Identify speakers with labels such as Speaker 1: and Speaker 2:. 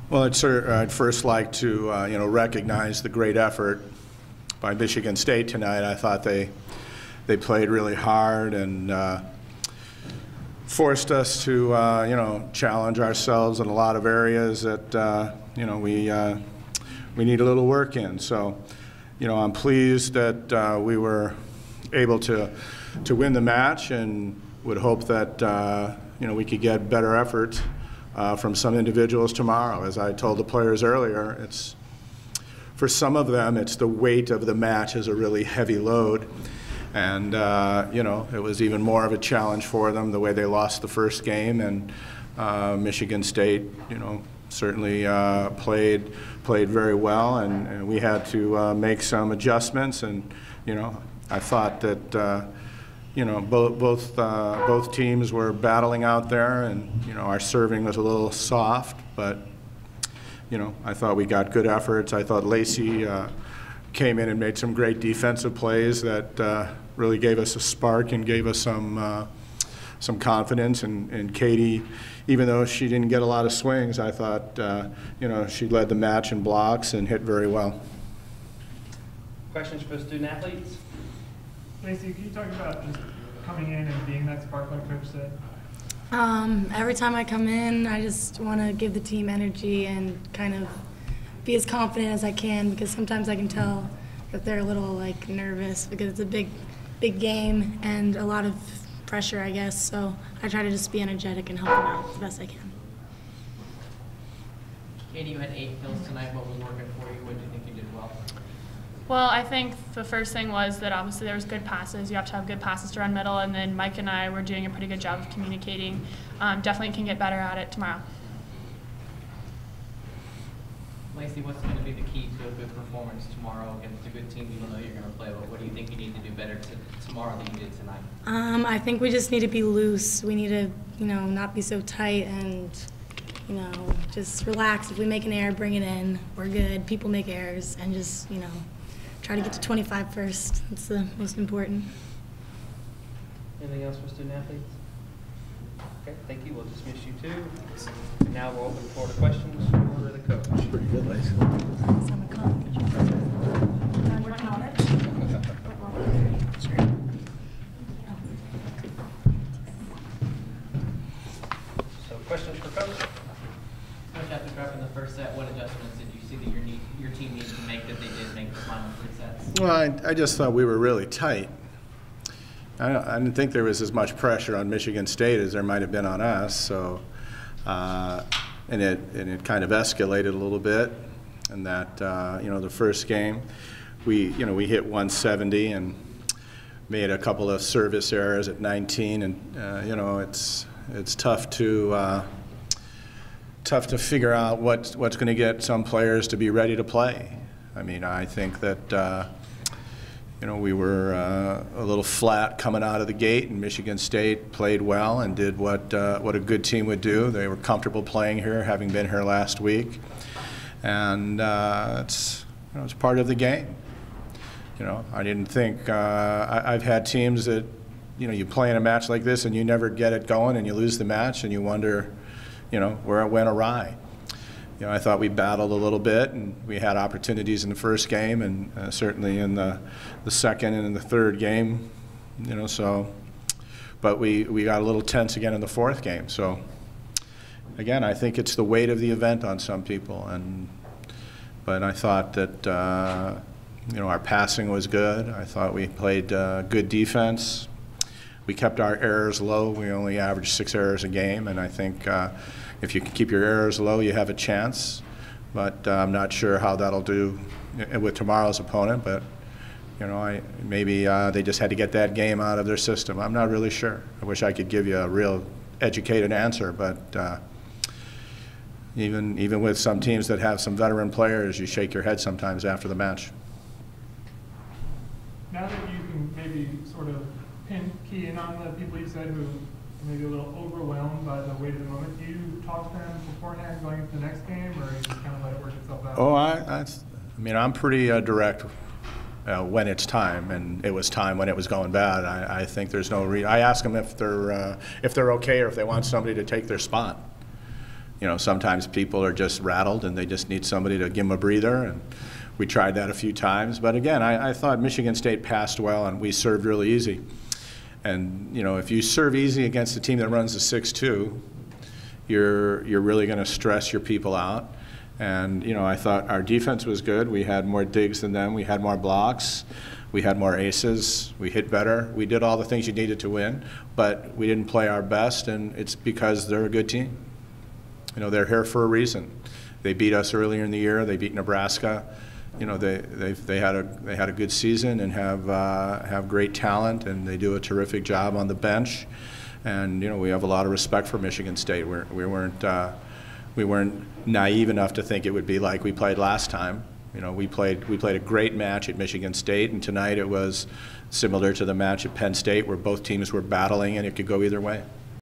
Speaker 1: Well, I'd first like to recognize the great effort by Michigan State tonight. I thought they played really hard and forced us to challenge ourselves in a lot of areas that we need a little work in. So I'm pleased that we were able to win the match, and would hope that we could get better effort from some individuals tomorrow. As I told the players earlier, for some of them, it's the weight of the match is a really heavy load. And, it was even more of a challenge for them the way they lost the first game. And Michigan State, certainly played very well. And we had to make some adjustments. And, I thought that, both teams were battling out there. And, our serving was a little soft. But, I thought we got good efforts. I thought Lacey came in and made some great defensive plays that really gave us a spark and gave us some confidence. And Katie, even though she didn't get a lot of swings, I thought she led the match in blocks and hit very well.
Speaker 2: Questions for student athletes?
Speaker 3: Lacey, can you talk about just coming in and being that spark like Coach said?
Speaker 4: Every time I come in, I just want to give the team energy and kind of be as confident as I can, because sometimes I can tell that they're a little nervous because it's a big game and a lot of pressure, I guess. So I try to just be energetic and help them out the best I can.
Speaker 2: Katie, you had 8 kills tonight. What was working for you? What do you think you did well?
Speaker 5: Well, I think the first thing was that obviously there was good passes. You have to have good passes to run middle, and then Mike and I were doing a pretty good job of communicating. Definitely can get better at it tomorrow.
Speaker 2: Lacey, what's going to be the key to a good performance tomorrow against a good team you know you're going to play? But what do you think you need to do better tomorrow than you did tonight?
Speaker 4: I think we just need to be loose. We need to, not be so tight and, just relax. If we make an error, bring it in. We're good. People make errors, and just, try to get to 25 first. That's the most important.
Speaker 2: Anything else for student athletes? Okay, thank you. We'll dismiss you too. And now we'll open the floor to questions for the coach.
Speaker 1: Pretty good, Lacey.
Speaker 2: So questions for coach? Coach, after dropping the first set, what adjustments did you see that your team needed to make that they did make the final 3 sets?
Speaker 1: Well, I just thought we were really tight. I didn't think there was as much pressure on Michigan State as there might have been on us. So, and it kind of escalated a little bit. And that the first game, we hit 170 and made a couple of service errors at 19. And it's tough to figure out what's going to get some players to be ready to play. I mean, I think that we were a little flat coming out of the gate, and Michigan State played well and did what a good team would do. They were comfortable playing here, having been here last week, and it's part of the game. I didn't think I've had teams that you play in a match like this and you never get it going, and you lose the match, and you wonder where it went awry. I thought we battled a little bit, and we had opportunities in the first game, and certainly in the second and in the third game, but we got a little tense again in the fourth game. So again, I think it's the weight of the event on some people, but I thought that our passing was good. I thought we played good defense. We kept our errors low. We only averaged 6 errors a game, and I think if you can keep your errors low, you have a chance. But I'm not sure how that'll do with tomorrow's opponent. But maybe they just had to get that game out of their system. I'm not really sure. I wish I could give you a real educated answer, but even with some teams that have some veteran players, you shake your head sometimes after the match.
Speaker 3: Now that you can maybe sort of key in on the people you said who may be a little overwhelmed by the weight of the moment, do you talk to them beforehand going into the next game, or you just kind of let it work itself out?
Speaker 1: Oh, I mean, I'm pretty direct when it's time, and it was time when it was going bad. I think there's no reason. I ask them if they're okay or if they want somebody to take their spot. You know, sometimes people are just rattled and they just need somebody to give them a breather, and we tried that a few times. But again, I thought Michigan State passed well and we served really easy. And, you know, if you serve easy against a team that runs a 6-2, you're really going to stress your people out. And, you know, I thought our defense was good. We had more digs than them. We had more blocks. We had more aces. We hit better. We did all the things you needed to win, but we didn't play our best, and it's because they're a good team. You know, they're here for a reason. They beat us earlier in the year. They beat Nebraska. You know, they had a good season and have great talent, and they do a terrific job on the bench. And you know, we have a lot of respect for Michigan State. We weren't naive enough to think it would be like we played last time. You know, we played a great match at Michigan State, and tonight it was similar to the match at Penn State, where both teams were battling and it could go either way.